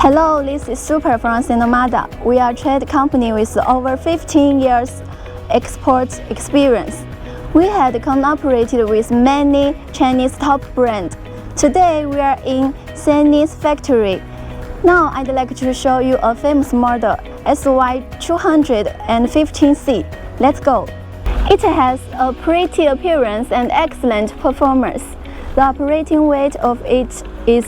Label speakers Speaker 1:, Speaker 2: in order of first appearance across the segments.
Speaker 1: Hello, this is Super from SINOMADA. We are a trade company with over 15 years export experience. We had collaborated with many Chinese top brands. Today we are in SANY's factory. Now I'd like to show you a famous model, SY215C. Let's go. It has a pretty appearance and excellent performance. The operating weight of it is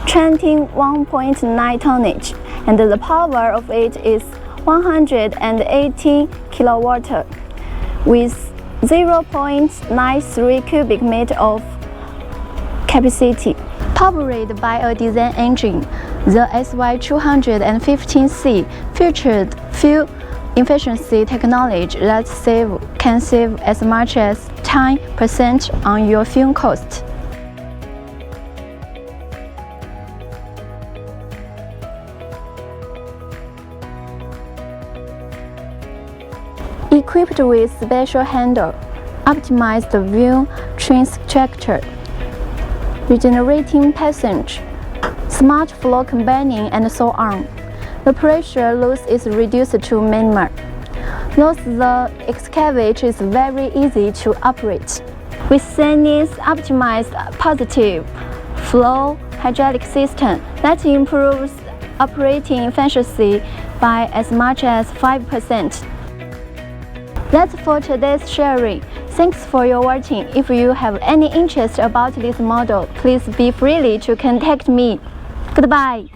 Speaker 1: 21.9 tonnage, and the power of it is 180 kilowatt with 0.93 cubic meter of capacity. Powered by a diesel engine, the SY215C featured fuel efficiency technology that can save as much as 10% on your fuel cost. Equipped with special handle, optimized wheel structure, regenerating passage, smart flow combining, and so on, the pressure loss is reduced to minimum. Thus, the excavator is very easy to operate. With SANY's optimized positive flow hydraulic system that improves operating efficiency by as much as 5%. That's for today's sharing. Thanks for your watching. If you have any interest about this model, please be free to contact me. Goodbye.